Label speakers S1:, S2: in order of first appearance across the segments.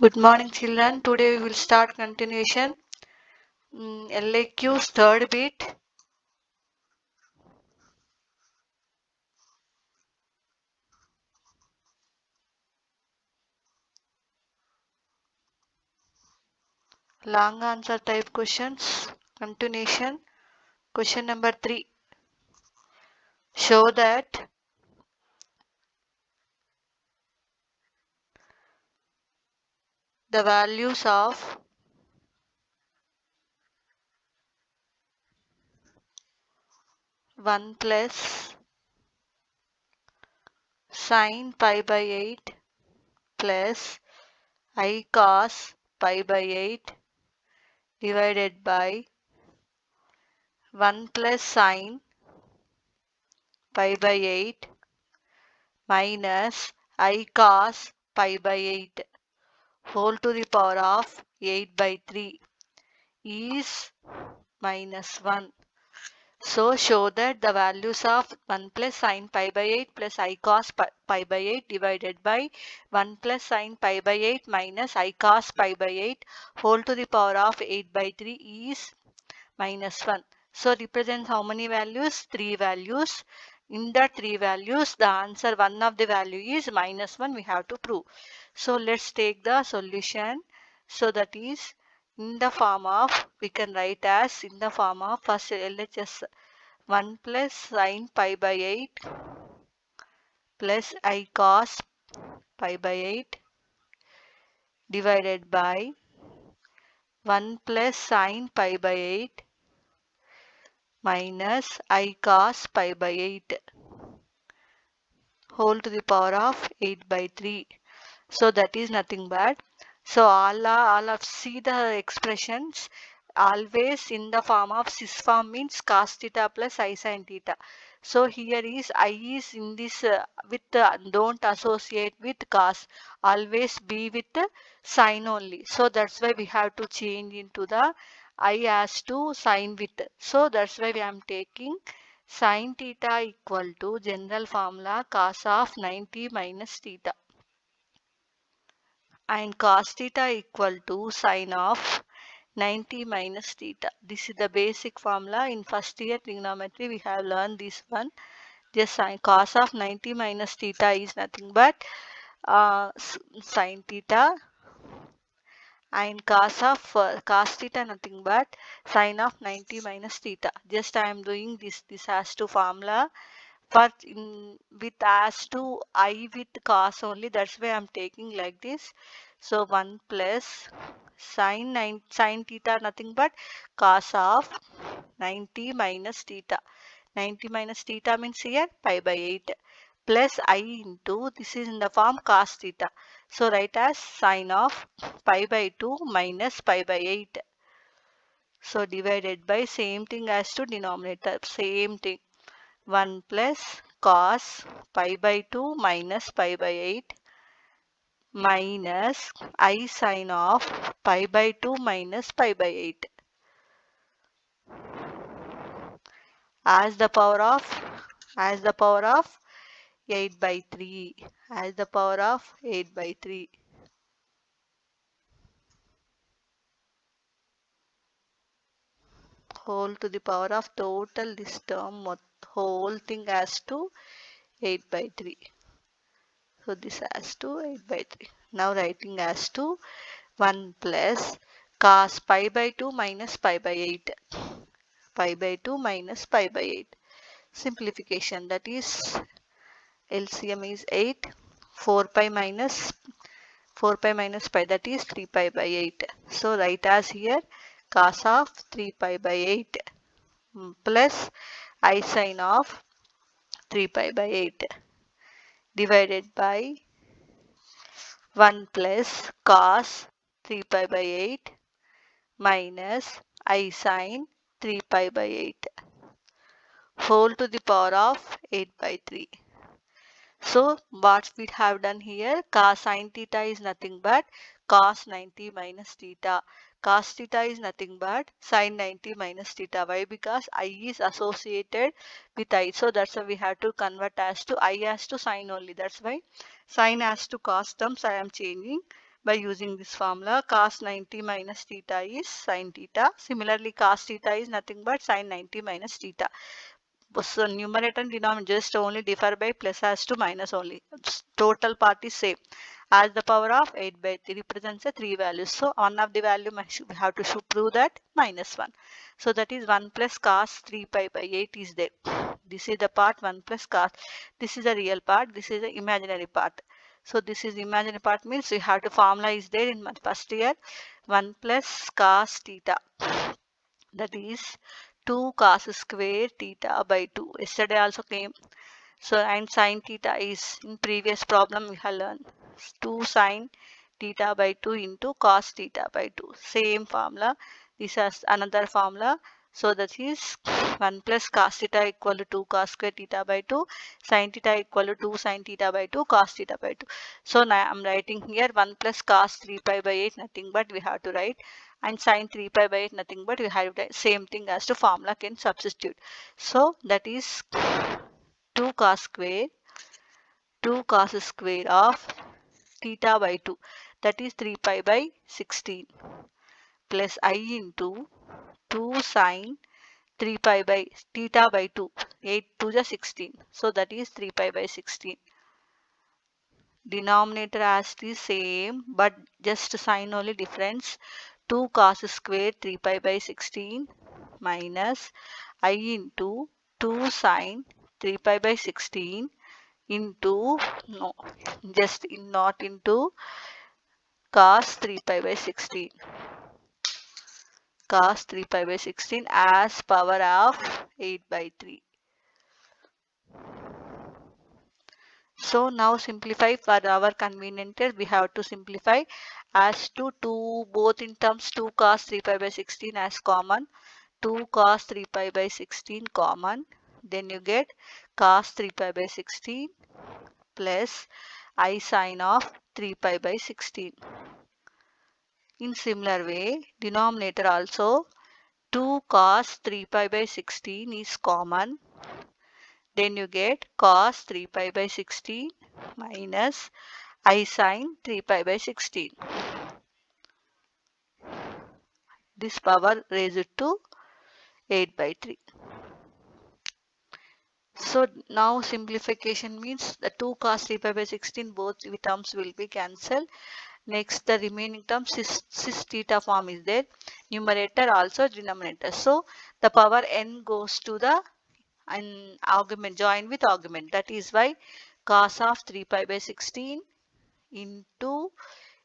S1: Good morning, children. Today we will start continuation. LAQ's third bit. Long answer type questions. Continuation. Question number 3. Show that the values of one plus sine pi by 8 plus I cos pi by 8 divided by 1 plus sine pi by 8 minus I cos pi by 8 whole to the power of 8 by 3 is minus 1. So show that the values of 1 plus sine pi by 8 plus I cos pi by 8 divided by 1 plus sine pi by 8 minus I cos pi by 8 whole to the power of 8 by 3 is minus 1. So represents how many values? 3 values. In the 3 values, the answer one of the value is minus 1 we have to prove. So let's take the solution. So that is in the form of, we can write as in the form of first LHS 1 plus sine pi by 8 plus I cos pi by 8 divided by 1 plus sine pi by 8 minus I cos pi by 8 whole to the power of 8 by 3. So that is nothing but. So all of see the expressions always in the form of cis form means cos theta plus I sin theta. So here is I is in this with don't associate with cos, always be with sin only. So that's why we have to change into the I as to sin with. So that's why we am taking sin theta equal to general formula cos of 90 minus theta and cos theta equal to sine of 90 minus theta. This is the basic formula. In first year trigonometry we have learned this one. Just sine cos of 90 minus theta is nothing but sine theta, and cos theta nothing but sine of 90 minus theta. Just I am doing this has to formula, but in with as to I with cos only, that's why I'm taking like this. So 1 plus sine theta nothing but cos of 90 minus theta. 90 minus theta means here pi by 8 plus I into, this is in the form cos theta. So write as sine of pi by 2 minus pi by 8. So divided by same thing as to denominator, same thing. 1 plus cos pi by 2 minus pi by 8 minus I sin of pi by 2 minus pi by 8 as the power of 8 by 3, as the power of 8 by 3 whole to the power of total this term whole thing as to 8 by 3. So this as to 8 by 3. Now writing as to 1 plus cos pi by 2 minus pi by 8. Pi by 2 minus pi by 8. Simplification, that is LCM is 8. 4 pi minus pi, that is 3 pi by 8. So write as here cos of 3 pi by 8 plus I sin of 3 pi by 8 divided by 1 plus cos 3 pi by 8 minus I sin 3 pi by 8 whole to the power of 8 by 3. So what we have done here, cos sin theta is nothing but cos 90 minus theta. Cos theta is nothing but sin 90 minus theta. Why? Because I is associated with I. So that's why we have to convert as to I as to sin only. That's why sin as to cos terms I am changing. by using this formula. Cos 90 minus theta is sin theta. Similarly, cos theta is nothing but sin 90 minus theta. So numerator and denominator just only differ by plus as to minus only. Total part is same. As the power of 8 by 3 represents a 3 values. So one of the value we have to prove that minus 1. So that is 1 plus cos 3 pi by 8 is there. This is the part 1 plus cos. This is the real part. This is the imaginary part. So this is imaginary part means we have to formula is there in my first year. 1 plus cos theta. That is 2 cos square theta by 2. Yesterday also came. So and sin theta is in previous problem we have learned 2 sin theta by 2 into cos theta by 2. Same formula. This has another formula. So that is 1 plus cos theta equal to 2 cos square theta by 2. Sin theta equal to 2 sin theta by 2 cos theta by 2. So now I am writing here 1 plus cos 3 pi by 8 nothing but we have to write, and sin 3 pi by 8 nothing but we have to write same thing as to formula can substitute. So that is 2 cos square 2 cos square of theta by 2, that is 3 pi by 16, plus I into 2 sin 3 pi by theta by 2, 8 to the 16, so that is 3 pi by 16. Denominator as the same but just sign only difference. 2 cos square 3 pi by 16 minus I into 2 sin 3 pi by 16 into, no, just not into cos 3 pi by 16, cos 3 pi by 16 as power of 8 by 3. So now simplify for our convenience. We have to simplify as to 2 both in terms 2 cos 3 pi by 16 as common, 2 cos 3 pi by 16 common, then you get cos 3 pi by 16 plus I sin of 3 pi by 16. In similar way, denominator also 2 cos 3 pi by 16 is common. Then you get cos 3 pi by 16 minus I sin 3 pi by 16. This power raised to 8 by 3. So now simplification means the 2 cos 3 pi by 16 both terms will be cancelled. Next, the remaining term cis theta form is there. Numerator also denominator. So the power n goes to the argument, join with argument. That is why cos of 3 pi by 16 into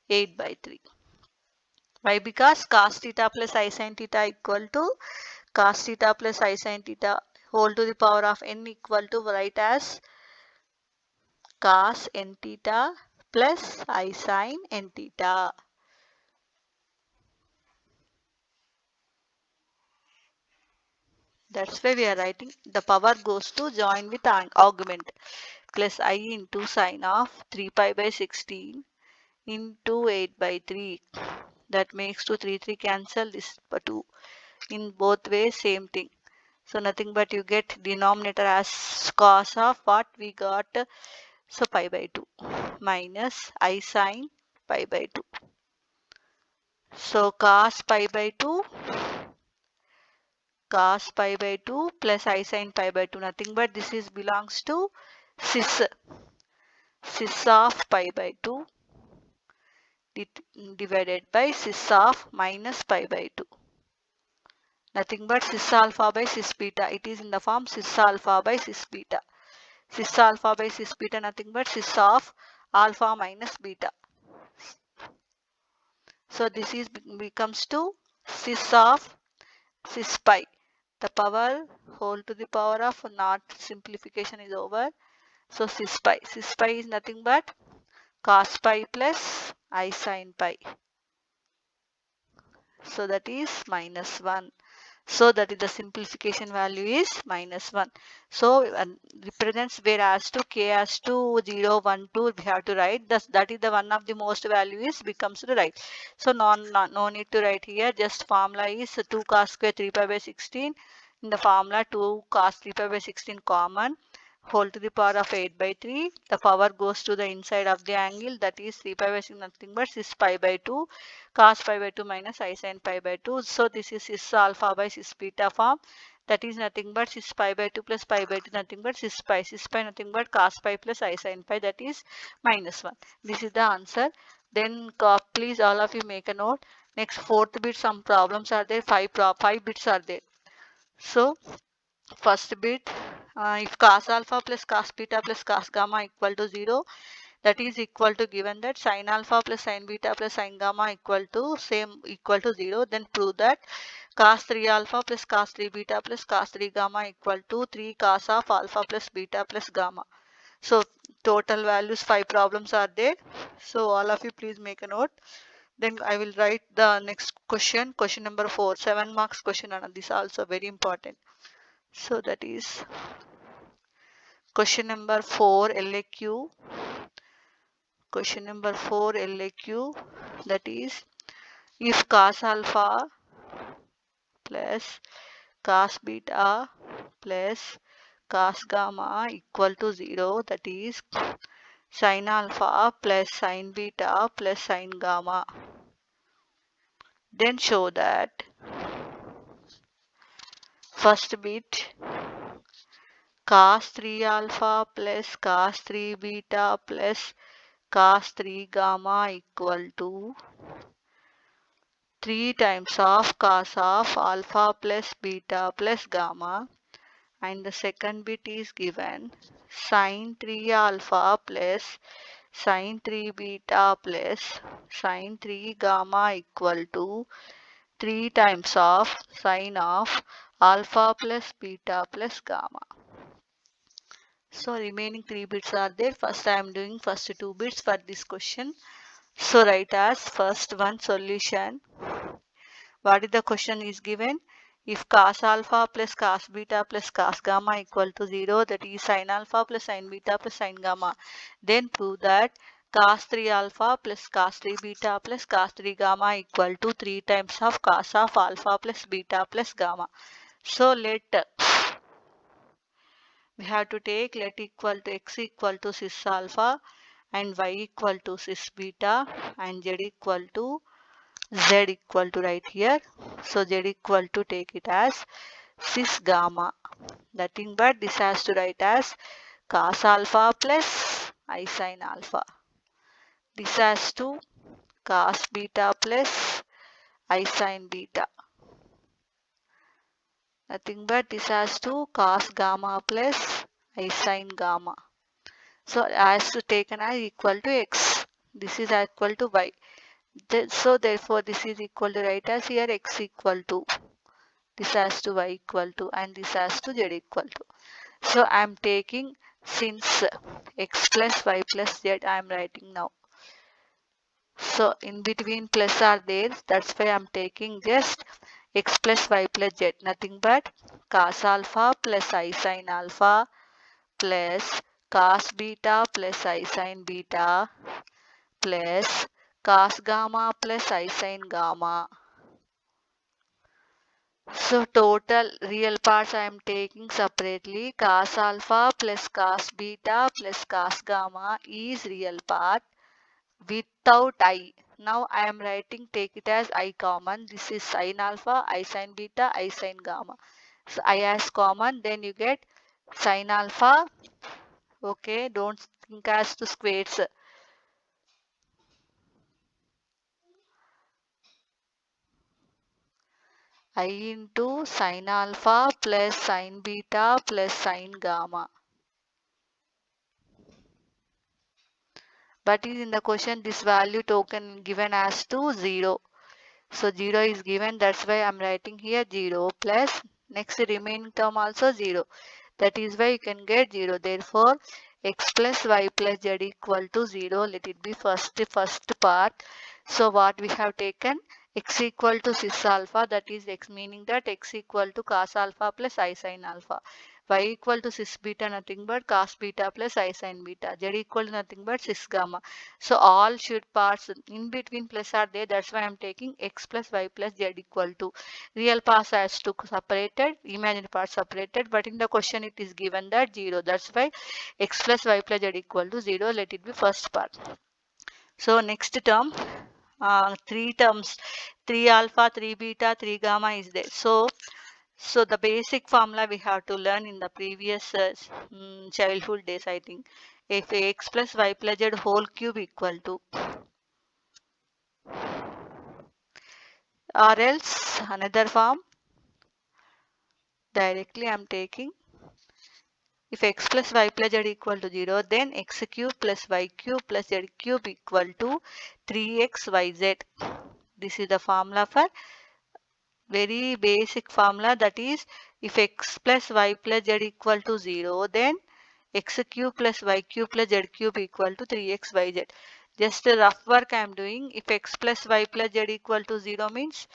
S1: 8 by 3. Why? Because cos theta plus I sin theta equal to cos theta plus I sin theta whole to the power of n equal to write as cos n theta plus I sin n theta. That's why we are writing the power goes to join with argument plus I into sin of 3 pi by 16 into 8 by 3. That makes 2 3 cancel this 2. In both ways same thing. So nothing but you get denominator as cos of what we got. So pi by 2 minus I sin pi by 2. So cos pi by 2 cos pi by 2 plus I sin pi by 2, nothing but this is belongs to cis of pi by 2 divided by cis of minus pi by 2. Nothing but cis alpha by cis beta. It is in the form cis alpha by cis beta. Cis alpha by cis beta nothing but cis of alpha minus beta. So this is becomes to cis of cis pi. The power whole to the power of not simplification is over. So cis pi. Cis pi is nothing but cos pi plus I sin pi. So that is minus 1. So that is the simplification value is minus 1. So represents whereas to k as to 0, 1, 2 we have to write. Thus, that is the one of the most value is becomes to right. So no need to write here. Just formula is 2 cos square 3 pi by 16. In the formula 2 cos 3 pi by 16 common. whole to the power of 8 by 3. The power goes to the inside of the angle, that is 3 pi by 6 nothing but cis pi by 2 cos pi by 2 minus I sin pi by 2. So this is cis alpha by cis beta form, that is nothing but cis pi by 2 plus pi by 2 nothing but cis pi nothing but cos pi plus I sin pi, that is minus 1. This is the answer. Then please all of you make a note. Next fourth bit, some problems are there, five bits are there. So first bit, if cos alpha plus cos beta plus cos gamma equal to 0, that is equal to, given that sin alpha plus sin beta plus sin gamma equal to 0, then prove that cos 3 alpha plus cos 3 beta plus cos 3 gamma equal to 3 cos of alpha plus beta plus gamma. So total values, 5 problems are there. So all of you please make a note. Then I will write the next question, question number 4, 7 marks question, and this also very important. So that is question number 4 LAQ. Question number 4 LAQ, that is, if cos alpha plus cos beta plus cos gamma equal to 0, that is sin alpha plus sin beta plus sin gamma, then show that first bit cos 3 alpha plus cos 3 beta plus cos 3 gamma equal to 3 times of cos of alpha plus beta plus gamma, and the second bit is given sin 3 alpha plus sin 3 beta plus sin 3 gamma equal to 3 times of sin of alpha plus beta plus gamma. So remaining 3 bits are there. First I am doing first 2 bits for this question. So write as first one solution. What is the question is given? If cos alpha plus cos beta plus cos gamma equal to 0, that is sin alpha plus sin beta plus sin gamma, then prove that cos 3 alpha plus cos 3 beta plus cos 3 gamma equal to 3 times of cos of alpha plus beta plus gamma. So we have to take let equal to x equal to cis alpha and y equal to cis beta and z equal to right here. So z equal to, take it as cis gamma. Nothing but this has to write as cos alpha plus I sin alpha. This has to cos beta plus I sin beta. Nothing but this has to cos gamma plus I sin gamma. So as to taken as equal to x. This is equal to y. So therefore this is equal to, write as here x equal to, this has to y equal to, and this has to z equal to. So I am taking, since x plus y plus z I am writing now. So in between plus are there, that's why I am taking just x plus y plus z, nothing but cos alpha plus I sin alpha plus cos beta plus I sin beta plus cos gamma plus I sin gamma. So total real parts I am taking separately. Cos alpha plus cos beta plus cos gamma is real part without I. Now I am writing, take it as I common. This is sin alpha, I sin beta, I sin gamma. So I as common, then you get sin alpha. Okay, don't think as to squares. I into sin alpha plus sin beta plus sin gamma. But is in the question this value token given as to 0. So 0 is given, that's why I'm writing here 0 plus next remaining term also 0. That is why you can get 0. Therefore x plus y plus z equal to 0. Let it be first part. So what we have taken, x equal to cis alpha, that is x, meaning that x equal to cos alpha plus I sin alpha. Y equal to cis beta nothing but cos beta plus I sin beta. Z equal to nothing but cis gamma. So all should parts in between plus are there. That's why I'm taking x plus y plus z equal to. Real parts as to separated, imaginary parts separated. But in the question it is given that 0. That's why x plus y plus z equal to 0. Let it be first part. So next term, three terms, 3 alpha, 3 beta, 3 gamma is there. So the basic formula we have to learn in the previous childhood days, I think. If x plus y plus z whole cube equal to, or else another form, directly I am taking, if x plus y plus z equal to 0, then x cube plus y cube plus z cube equal to 3xyz. This is the formula for very basic formula, that is if x plus y plus z equal to 0, then x cube plus y cube plus z cube equal to 3xyz. Just a rough work I am doing. If x plus y plus z equal to 0 means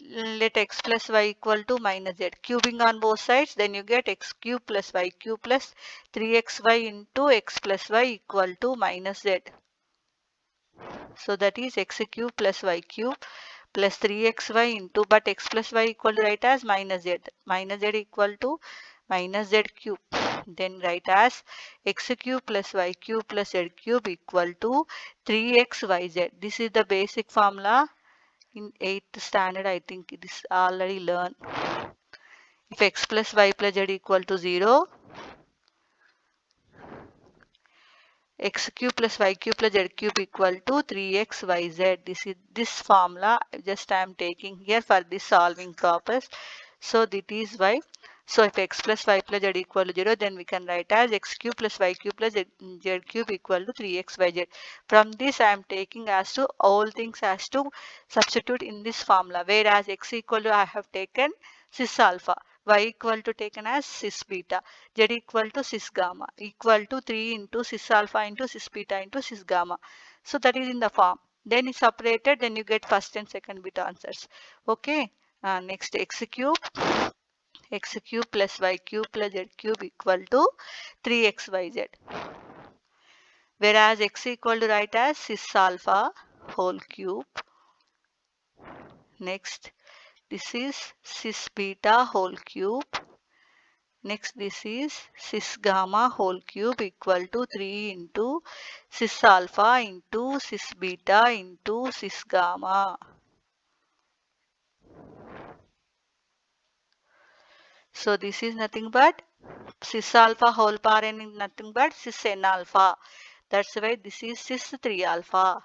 S1: let x plus y equal to minus z. Cubing on both sides, then you get x cube plus y cube plus 3xy into x plus y equal to minus z. So that is x cube plus y cube plus 3xy into, but x plus y equal to write as minus z. Minus z equal to minus z cube. Then write as x cube plus y cube plus z cube equal to 3xyz. This is the basic formula in 8th standard. I think this already learned. If x plus y plus z equal to 0, x cube plus y cube plus z cube equal to 3xyz. This formula just I am taking here for this solving purpose. So that is why. So if x plus y plus z equal to 0, then we can write as x cube plus y cube plus z cube equal to 3xyz. From this I am taking as to all things as to substitute in this formula. Whereas x equal to I have taken cis alpha, y equal to taken as cis beta, z equal to cis gamma equal to 3 into cis alpha into cis beta into cis gamma. So that is in the form. Then it's separated, then you get first and second bit answers. Okay. Next x cube plus y cube plus z cube equal to 3xyz. Whereas x equal to write as cis alpha whole cube. Next, this is cis beta whole cube. Next, this is cis gamma whole cube equal to 3 into cis alpha into cis beta into cis gamma. So this is nothing but cis alpha whole power n is nothing but cis n alpha. That's why this is cis 3 alpha.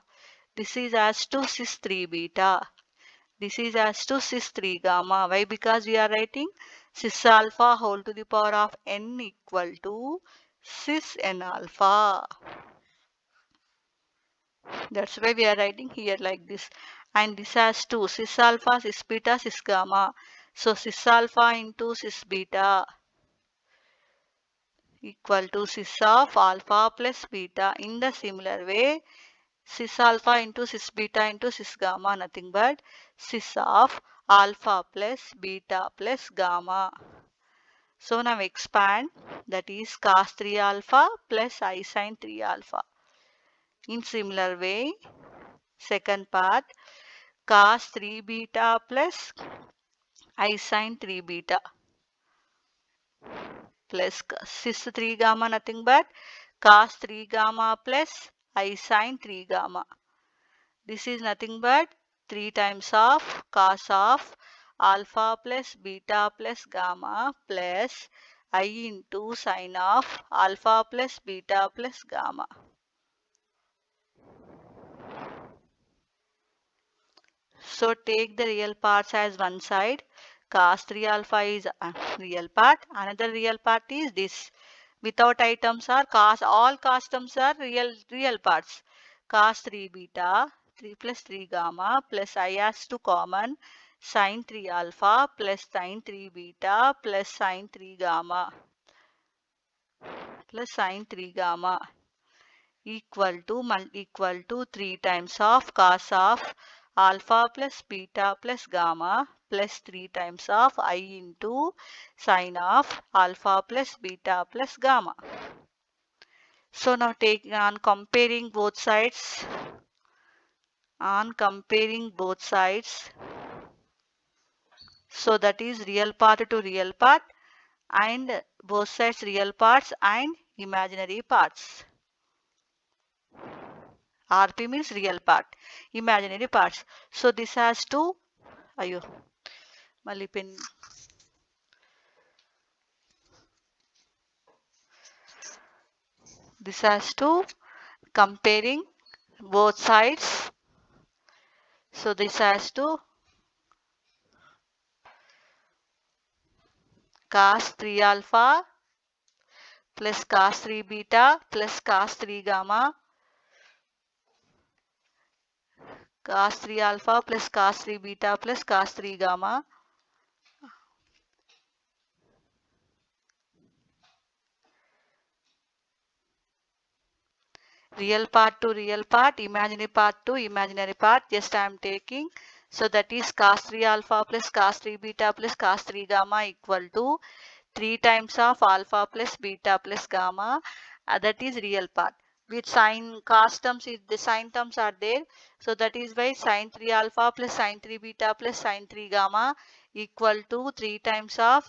S1: This is as to cis 3 beta. This is as to cis 3 gamma. Why? Because we are writing cis alpha whole to the power of n equal to cis n alpha. That's why we are writing here like this. And this has 2 cis alpha, cis beta, cis gamma. So cis alpha into cis beta equal to cis of alpha plus beta. In the similar way, cis alpha into cis beta into cis gamma, nothing but cis of alpha plus beta plus gamma. So now expand, that is cos 3 alpha plus I sin 3 alpha. In similar way, second part, cos 3 beta plus I sin 3 beta plus cis 3 gamma, nothing but cos 3 gamma plus I sin 3 gamma. This is nothing but 3 times of cos of alpha plus beta plus gamma plus I into sin of alpha plus beta plus gamma. So take the real parts as one side. Cos 3 alpha is a real part. Another real part is this. Without items are cos. All cos terms are real parts. Cos 3 beta, 3 plus 3 gamma plus I has to common sin 3 alpha plus sin 3 beta plus sin 3 gamma plus sin 3 gamma equal to 3 times of cos of alpha plus beta plus gamma plus 3 times of I into sine of alpha plus beta plus gamma. So now taking on comparing both sides, so that is real part to real part and both sides real parts and imaginary parts. RP means real part, imaginary parts. So this has to, ayo, mali pen. This has to comparing both sides. So this has to cos 3 alpha plus cos 3 beta plus cos 3 gamma, cos 3 alpha plus cos 3 beta plus cos 3 gamma. Real part to real part, imaginary part to imaginary part. Just I am taking. So that is cos 3 alpha plus cos 3 beta plus cos 3 gamma equal to 3 times of alpha plus beta plus gamma. That is real part. With sine cos terms, the sine terms are there. So that is why sine 3 alpha plus sine 3 beta plus sine 3 gamma equal to 3 times of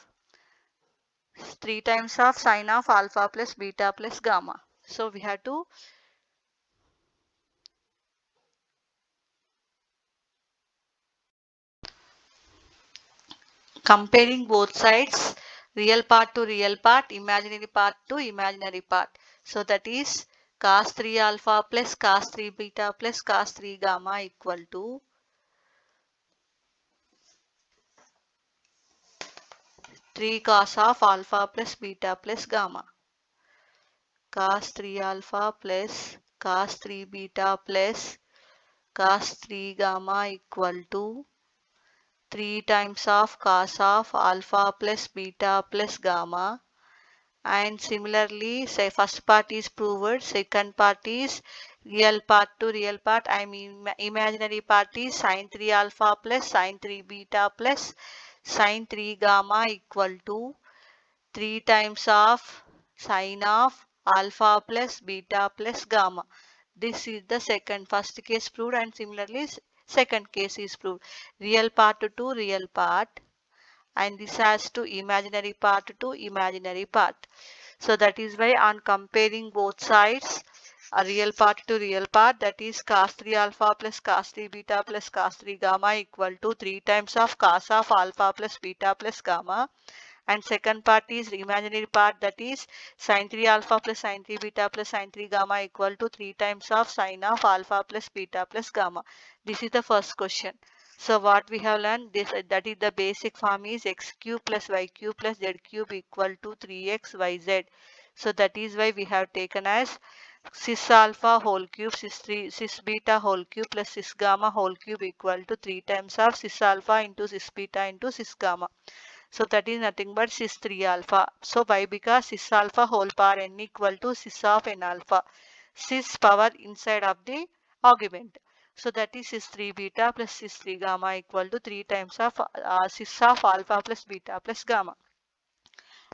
S1: sine of alpha plus beta plus gamma. So we have to comparing both sides, real part to real part, imaginary part to imaginary part. So that is cos 3 alpha plus cos 3 beta plus cos 3 gamma equal to 3 cos of alpha plus beta plus gamma. Cos 3 alpha plus cos 3 beta plus cos 3 gamma equal to 3 times of cos of alpha plus beta plus gamma. And similarly, say first part is proved, second part is real part to real part. I mean imaginary part is sine 3 alpha plus sine 3 beta plus sine 3 gamma equal to 3 times of sine of alpha plus beta plus gamma. This is the first case proved, and similarly second case is proved. Real part to real part, and this has to imaginary part to imaginary part. So that is why on comparing both sides, a real part to real part, that is cos 3 alpha plus cos 3 beta plus cos 3 gamma equal to 3 times of cos of alpha plus beta plus gamma. And second part is imaginary part, that is sin 3 alpha plus sin 3 beta plus sin 3 gamma equal to 3 times of sin of alpha plus beta plus gamma. This is the first question. So what we have learned, this that is the basic form is x cube plus y cube plus z cube equal to 3x yz. So that is why we have taken as cis alpha whole cube cis beta whole cube plus cis gamma whole cube equal to 3 times of cis alpha into cis beta into cis gamma. So that is nothing but cis 3 alpha. So why? Because cis alpha whole power n equal to cis of n alpha. Cis power inside of the argument. So that is cis 3 beta plus cis 3 gamma equal to 3 times of cis of alpha plus beta plus gamma.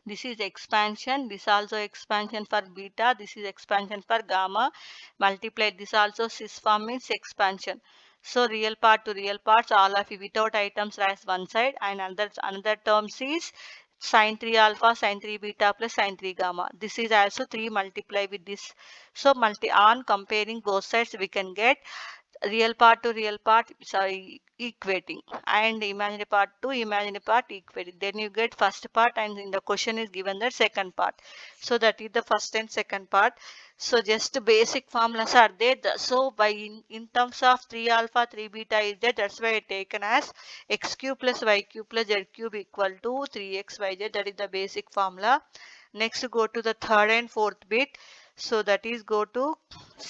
S1: This is expansion. This also expansion for beta. This is expansion for gamma. Multiply this also cis form means expansion. So real part to real parts, all of it without items rise one side, and another terms is sin 3 alpha, sin 3 beta plus sin 3 gamma. This is also 3 multiply with this. So on comparing both sides, we can get real part to real part, sorry, equating, and imaginary part to imaginary part equating. Then you get first part, and in the question is given the second part. So that is the first and second part. So just basic formulas are there. So by in terms of 3 alpha 3 beta is there, that's why I taken as x cube plus y cube plus z cube equal to 3x yz. That is the basic formula. Next go to the third and fourth bit. So that is go to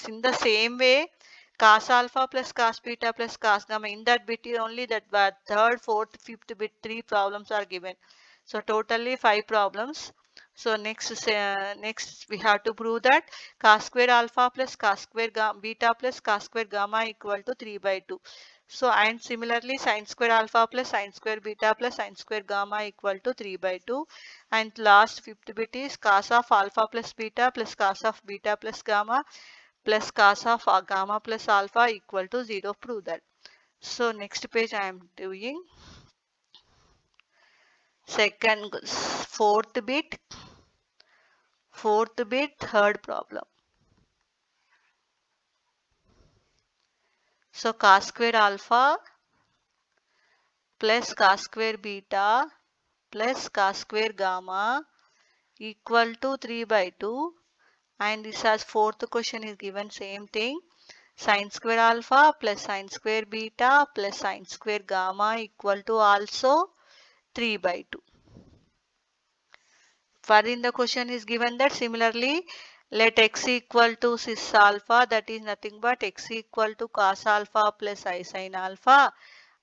S1: in the same way cos alpha plus cos beta plus cos gamma. In that bit only that third, fourth, fifth bit 3 problems are given. So totally 5 problems. So next we have to prove that cos square alpha plus cos square beta plus cos square gamma equal to 3 by 2. So and similarly sin square alpha plus sin square beta plus sin square gamma equal to 3 by 2. And last fifth bit is cos of alpha plus beta plus cos of beta plus gamma plus cos of gamma plus alpha equal to 0. Prove that. So next page I am doing fourth bit, third problem. So cos square alpha plus cos square beta plus cos square gamma equal to 3 by 2, and this as fourth question is given same thing, sin square alpha plus sin square beta plus sin square gamma equal to also 3 by 2. Further in the question is given that similarly let x equal to cis alpha, that is nothing but x equal to cos alpha plus I sin alpha,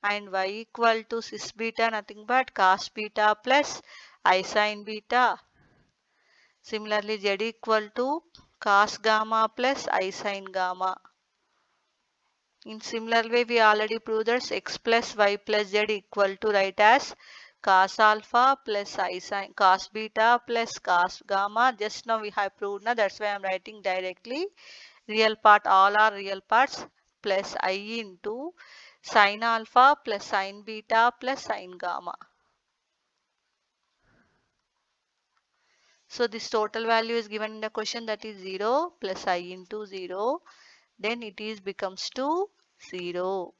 S1: and y equal to cis beta, nothing but cos beta plus I sin beta. Similarly z equal to cos gamma plus I sin gamma. In similar way, we already proved that x plus y plus z equal to write as cos alpha plus I sin cos beta plus cos gamma. Just now we have proved, now that's why I'm writing directly. Real part, all are real parts, plus I into sin alpha plus sin beta plus sin gamma. So this total value is given in the question, that is 0 plus I into 0. Then it is becomes to 0.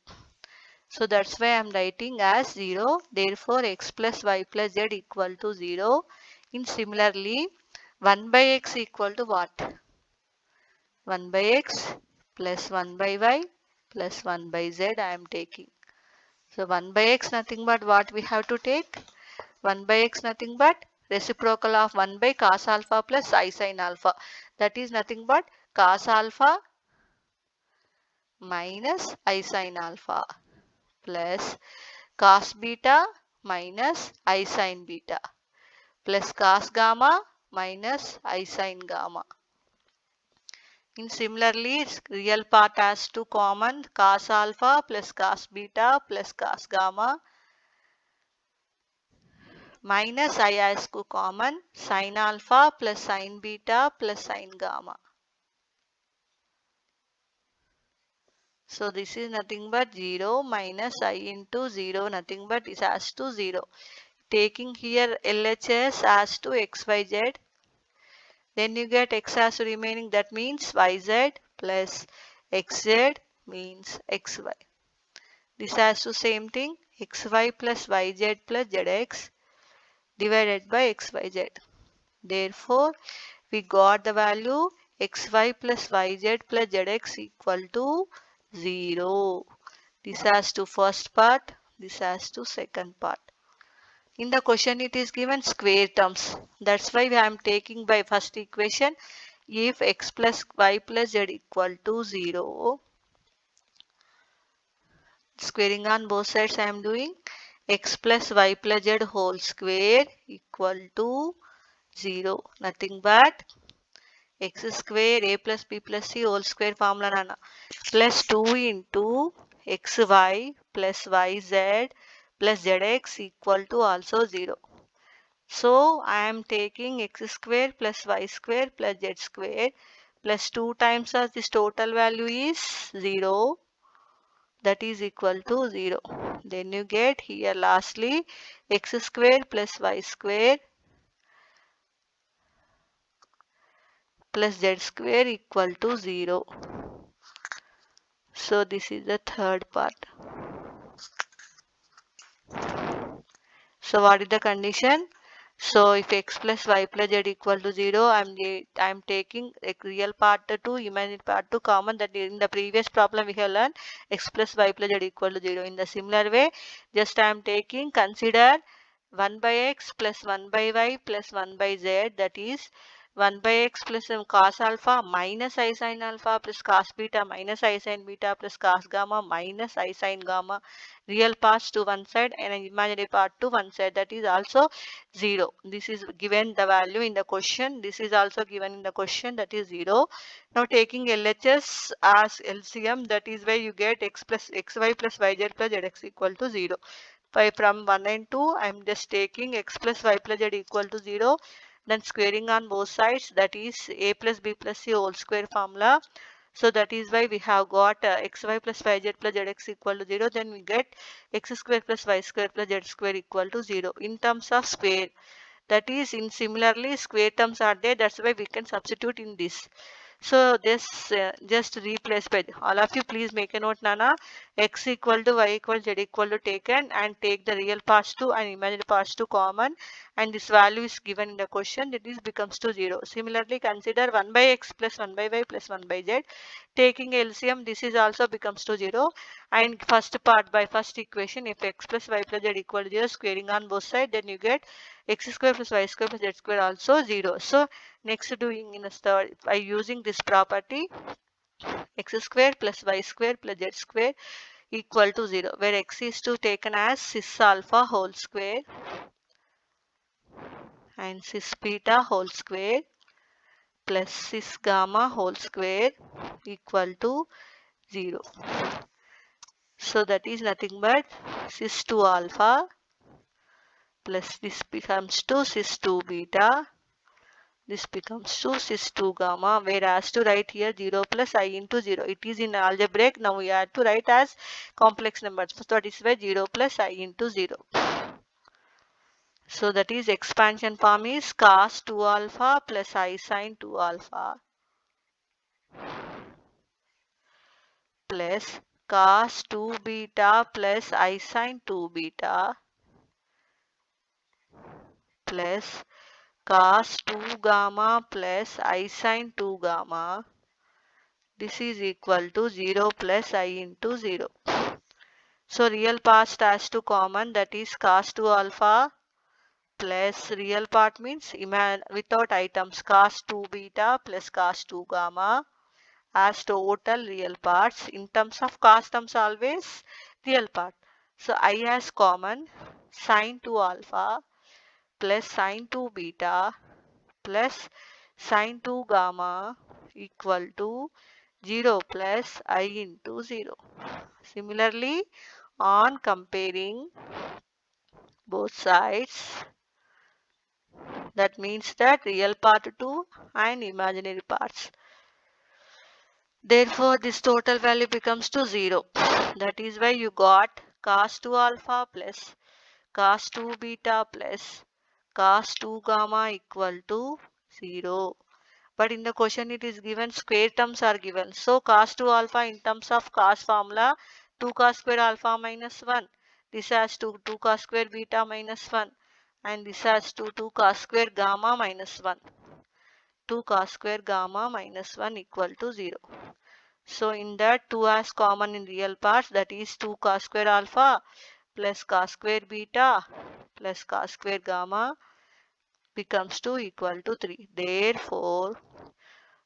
S1: So that's why I'm writing as 0. Therefore, x plus y plus z equal to 0. In similarly, 1 by x equal to what? 1 by x plus 1 by y plus 1 by z I am taking. So 1 by x nothing but what we have to take? 1 by x nothing but reciprocal of 1 by cos alpha plus I sin alpha. That is nothing but cos alpha minus I sin alpha plus cos beta minus I sin beta plus cos gamma minus I sin gamma. In similarly, real part has two common, cos alpha plus cos beta plus cos gamma minus I has two common, sin alpha plus sin beta plus sin gamma. So this is nothing but 0 minus I into 0, nothing but this has to 0. Taking here LHS as to XYZ, then you get x as remaining, that means YZ plus XZ means XY. This has to same thing, XY plus YZ plus ZX divided by XYZ. Therefore, we got the value XY plus YZ plus ZX equal to 0. This has to first part, this has to second part. In the question it is given square terms. That's why I am taking by first equation, if x plus y plus z equal to 0, squaring on both sides I am doing, x plus y plus z whole square equal to 0. Nothing but x square a plus b plus c whole square formula nana, plus 2 into xy plus yz plus zx equal to also 0. So I am taking x square plus y square plus z square plus 2 times as this total value is 0, that is equal to 0. Then you get here lastly x square plus y square plus z square equal to 0. So this is the third part. So what is the condition? So if x plus y plus z equal to 0, I'm taking a real part 2, imaginary part 2 common, that in the previous problem we have learned x plus y plus z equal to 0. In the similar way, just I'm taking, consider 1 by x plus 1 by y plus 1 by z, that is 1 by x plus cos alpha minus I sin alpha plus cos beta minus I sin beta plus cos gamma minus I sin gamma. Real parts to one side and an imaginary part to one side, that is also 0. This is given the value in the question. This is also given in the question, that is 0. Now taking LHS as LCM, that is where you get x plus xy plus yz plus zx equal to 0. From 1 and 2, I am just taking x plus y plus z equal to 0. Then squaring on both sides, that is a plus b plus c whole square formula. So that is why we have got xy plus yz plus zx equal to 0. Then we get x square plus y square plus z square equal to 0 in terms of square. That is, in similarly square terms are there, that's why we can substitute in this. So this just replace by all of you, please make a note, Nana. X equal to y equal z equal to taken and take the real parts to and imaginary parts to common, and this value is given in the question, that is becomes to 0. Similarly, consider 1 by x plus 1 by y plus 1 by z. Taking LCM, this is also becomes to 0. And first part by first equation, if x plus y plus z equal to 0, squaring on both sides, then you get x square plus y square plus z square also 0. So next doing in a third by using this property, x square plus y square plus z square equal to 0, where x is to taken as cis alpha whole square and cis beta whole square plus cis gamma whole square equal to 0. So that is nothing but cis 2 alpha plus this becomes to cis 2 beta. This becomes 2 cis 2 gamma, whereas to write here 0 plus I into 0. It is in algebraic. Now we have to write as complex numbers. So that is why 0 plus I into 0. So that is expansion form is cos 2 alpha plus I sin 2 alpha plus cos 2 beta plus I sin 2 beta plus cos 2 gamma plus I sin 2 gamma. This is equal to 0 plus I into 0. So real part has to common, that is cos 2 alpha plus real part means without items cos 2 beta plus cos 2 gamma as total real parts. In terms of cos terms always real part. So I has common sin 2 alpha plus sin 2 beta plus sin 2 gamma equal to 0 plus I into 0. Similarly, on comparing both sides, that means that real part 2 and imaginary parts. Therefore, this total value becomes to 0. That is why you got cos 2 alpha plus cos 2 beta plus cos 2 gamma equal to 0. But in the question it is given square terms are given. So cos 2 alpha in terms of cos formula 2 cos square alpha minus 1. This has 2 cos square beta minus 1. And this has 2 cos square gamma minus 1. 2 cos square gamma minus 1 equal to 0. So in that 2 has common in real parts, that is 2 cos square alpha plus cos square beta plus cos square gamma becomes 2 equal to 3. Therefore,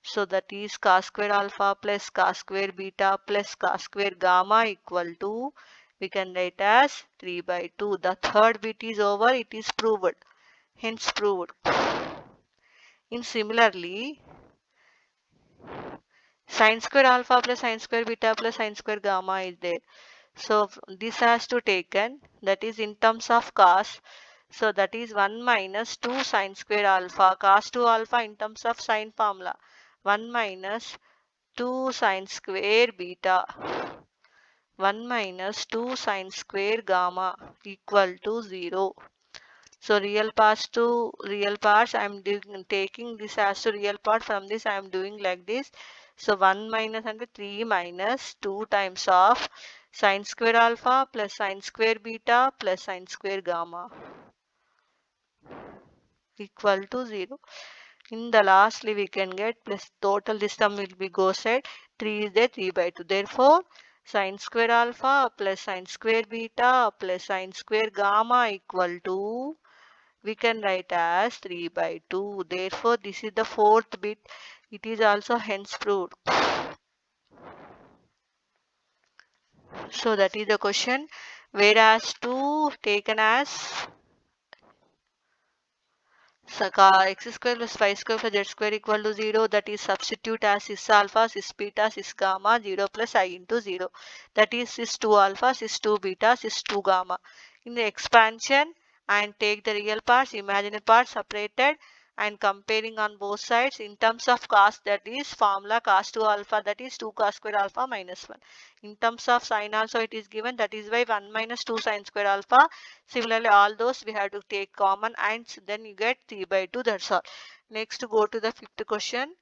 S1: so that is cos square alpha plus cos square beta plus cos square gamma equal to, we can write as 3 by 2. The third bit is over, it is proved. Hence proved. In similarly, sin square alpha plus sin square beta plus sin square gamma is there. So this has to taken, that is in terms of cos. So that is 1 minus 2 sin square alpha, cos 2 alpha in terms of sin formula. 1 minus 2 sin square beta, 1 minus 2 sin square gamma equal to 0. So real parts to real parts, I am taking this as to real part. From this I am doing like this. So 1 minus and 3 minus 2 times of sin square alpha plus sin square beta plus sin square gamma equal to 0. In the lastly we can get plus total, this term will be go side, 3 is there, 3 by 2. Therefore sin square alpha plus sin square beta plus sin square gamma equal to we can write as 3 by 2. Therefore, this is the fourth bit. It is also hence proved. So that is the question. Whereas 2 taken as x square plus y square plus z square equal to 0. That is substitute as cis alpha, cis beta, cis gamma 0 plus I into 0. That is cis 2 alpha, cis 2 beta, cis 2 gamma. In the expansion and take the real parts, imaginary parts separated and comparing on both sides in terms of cos, that is formula cos 2 alpha, that is 2 cos square alpha minus 1. In terms of sine also it is given, that is why 1 minus 2 sine square alpha. Similarly, all those we have to take common and then you get 3 by 2. That's all. Next, go to the fifth question.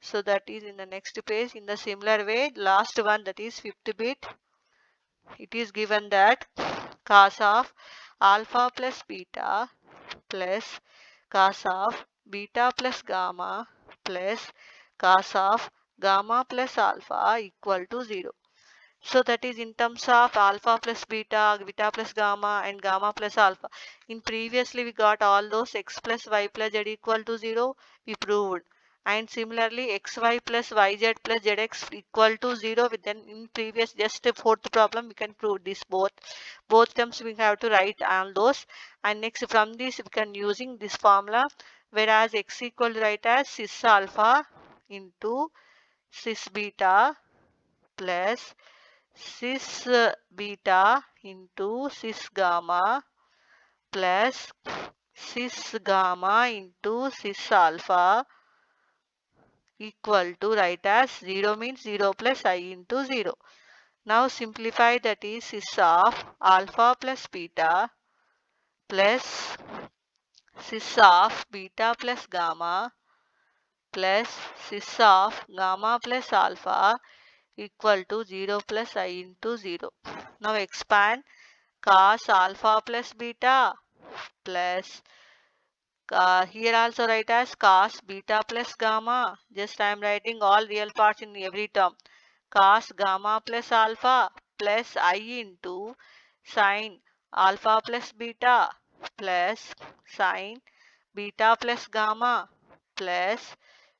S1: So that is in the next page. In the similar way, last one, that is fifth bit. It is given that cos of alpha plus beta plus cos of beta plus gamma plus cos of gamma plus alpha equal to 0. So that is in terms of alpha plus beta, beta plus gamma and gamma plus alpha. In previously we got all those x plus y plus z equal to 0, we proved. And similarly xy plus yz plus zx equal to 0. Then in previous just the fourth problem we can prove this both. Both terms we have to write all those. And next from this we can using this formula. Whereas x equal to write as cis alpha into cis beta plus cis beta into cis gamma plus cis gamma into cis alpha equal to write as 0 means 0 plus I into 0. Now simplify, that is cis of alpha plus beta plus cis of beta plus gamma plus cis of gamma plus alpha equal to 0 plus I into 0. Now expand cos alpha plus beta plus here also write as cos beta plus gamma. Just I am writing all real parts in every term. Cos gamma plus alpha plus I into sine alpha plus beta plus sine beta plus gamma plus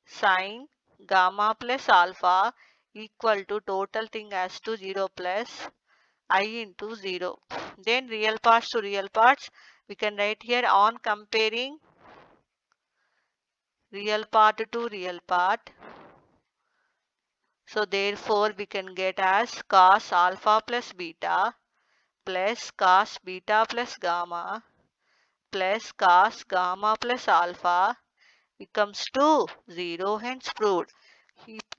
S1: sine gamma plus alpha equal to total thing as to 0 plus I into 0. Then real parts to real parts, we can write here on comparing real part to real part. So therefore we can get as cos alpha plus beta plus cos beta plus gamma plus cos gamma plus alpha becomes to 0, hence proved.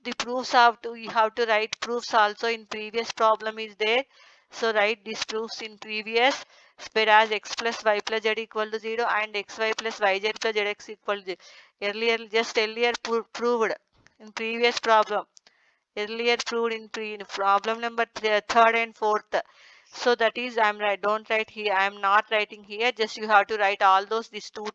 S1: The proofs you have to write proofs also in previous problem is there. So write these proofs in previous, whereas x plus y plus z equal to 0 and xy plus yz plus zx equal to 0. Earlier proved in previous problem. Earlier proved in problem number third and fourth. So that is I'm right. Don't write here. I'm not writing here. Just you have to write all those. These two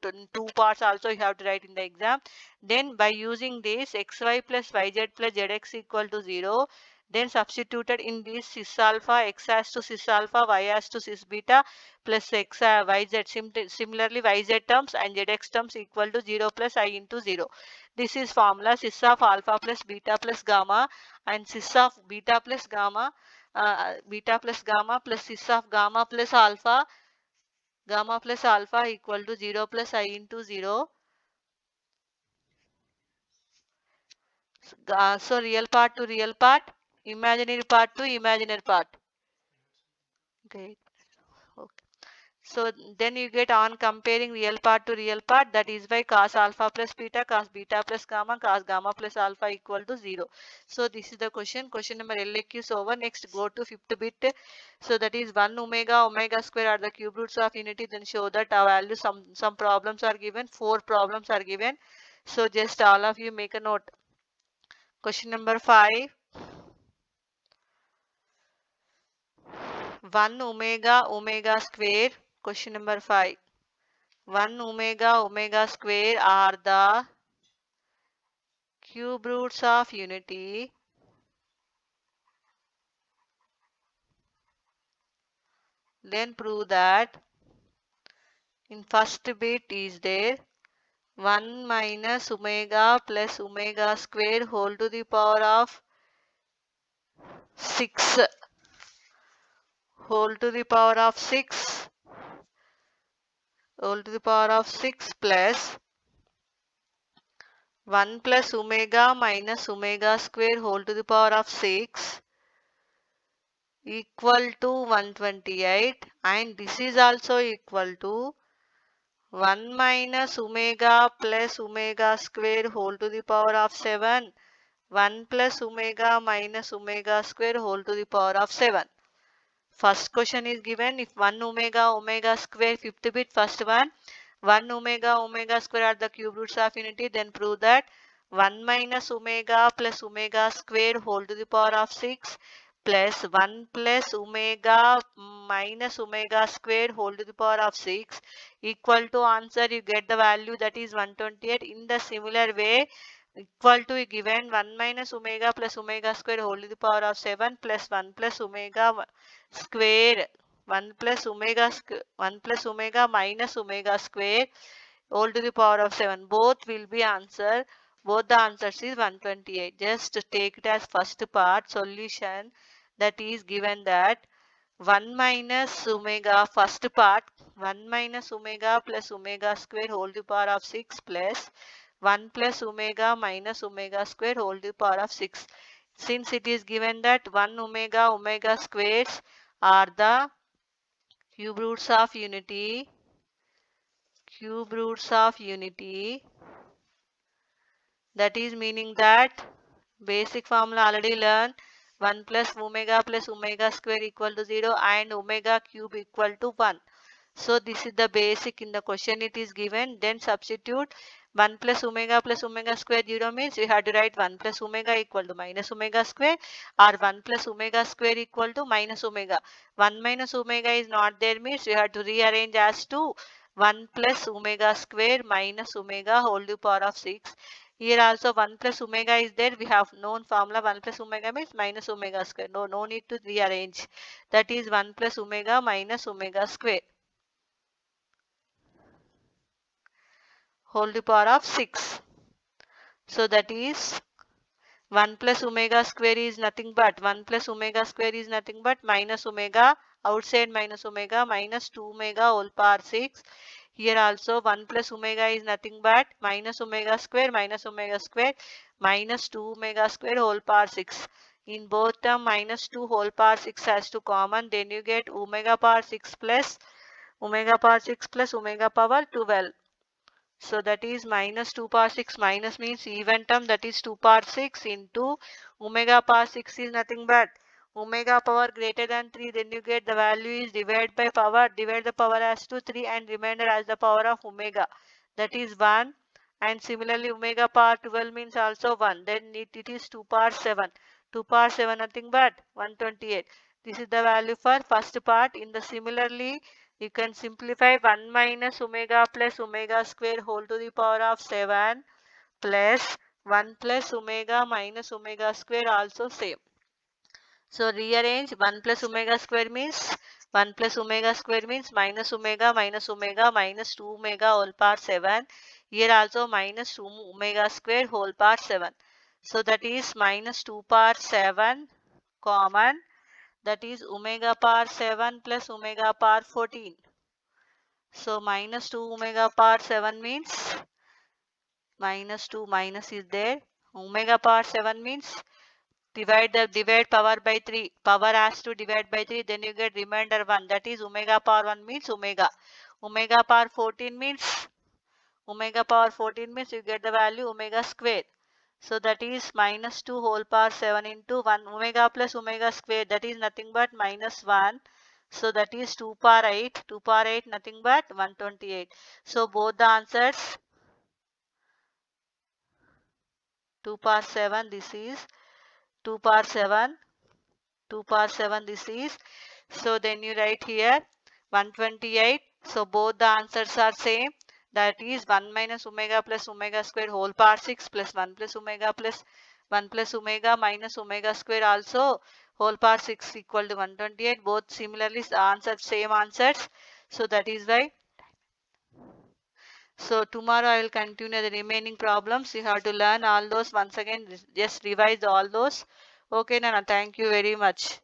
S1: parts also you have to write in the exam. Then by using this xy plus yz plus zx equal to 0. Then substituted in this cis alpha, x as to cis alpha, y as to cis beta plus x yz. Similarly yz terms and zx terms equal to 0 plus I into 0. This is formula cis of alpha plus beta plus gamma and cis of beta plus gamma plus cis of gamma plus alpha equal to 0 plus I into 0. So real part to real part, imaginary part to imaginary part. Great. Okay. So then you get on comparing real part to real part, that is by cos alpha plus beta, cos beta plus gamma, cos gamma plus alpha equal to 0. So this is the question. Question number LQ is over. Next go to fifth bit. So that is 1 omega square are the cube roots of unity. Then show that our value, some problems are given. 4 problems are given. So just all of you make a note. Question number 5. 1 omega square. Question number 5. 1 omega square are the cube roots of unity. Then prove that In first bit is there 1 minus omega plus omega square whole to the power of 6 whole to the power of 6 whole to the power of 6 plus 1 plus omega minus omega square whole to the power of 6 equal to 128, and this is also equal to 1 minus omega plus omega square whole to the power of 7, 1 plus omega minus omega square whole to the power of 7. First question is given, if 1 omega omega square fifth bit, first one 1 omega omega square are the cube roots of unity, then prove that 1 minus omega plus omega square whole to the power of 6 plus 1 plus omega minus omega square whole to the power of 6 equal to answer, you get the value, that is 128. In the similar way, equal to given 1 minus omega plus omega square whole to the power of 7 plus 1 plus omega square 1 plus omega minus omega square whole to the power of 7, both will be answer. Both the answers is 128. Just take it as first part solution, that is given that 1 minus omega, first part 1 minus omega plus omega square whole to the power of 6 plus 1 plus omega minus omega square whole to the power of 6. Since it is given that 1 omega omega squares are the cube roots of unity, that is meaning that basic formula already learned, 1 plus omega square equal to 0 and omega cube equal to 1. So this is the basic. In the question it is given, then substitute 1 plus omega square 0 means we have to write 1 plus omega equal to minus omega square, or 1 plus omega square equal to minus omega. 1 minus omega is not there means we have to rearrange as to 1 plus omega square minus omega whole to the power of 6. Here also 1 plus omega is there. We have known formula, 1 plus omega means minus omega square. No need to rearrange. That is 1 plus omega minus omega square whole to the power of 6. So that is 1 plus omega square is nothing but minus omega, outside minus omega, minus 2 omega whole power 6. Here also 1 plus omega is nothing but minus omega square minus 2 omega square whole power 6. In both term minus 2 whole power 6 has to common, then you get omega power 6 plus omega power 12. So that is minus 2 power 6, minus means even term, that is 2 power 6 into omega power 6 is nothing but omega power greater than 3, then you get the value is divide by power, divide the power as to 3 and remainder as the power of omega, that is 1. And similarly omega power 12 means also 1, then it is 2 power 7. 2 power 7 nothing but 128. This is the value for first part. In the similarly you can simplify 1 minus omega plus omega square whole to the power of 7 plus 1 plus omega minus omega square also same. So rearrange 1 plus omega square means minus omega minus 2 omega whole power 7. Here also minus 2 omega square whole power 7. So that is minus 2 power 7 common, that is omega power 7 plus omega power 14. So minus 2 omega power 7 means minus 2 minus is there. Omega power 7 means divide power by 3. Power has to divide by 3, then you get remainder 1. That is omega power 1 means omega. Omega power 14 means you get the value omega square. So that is minus 2 whole power 7 into 1 omega plus omega square, that is nothing but minus 1. So that is 2 power 8. 2 power 8 nothing but 128. So both the answers 2 power 7, this is 2 power 7. 2 power 7 this is. So then you write here 128. So both the answers are same. That is 1 minus omega plus omega square whole power 6 plus 1 plus omega minus omega square also whole power 6 equal to 128. Both similarly the answers same answers. So that is why So tomorrow I will continue the remaining problems. You have to learn all those once again. Just revise all those. Okay, Nana. Thank you very much.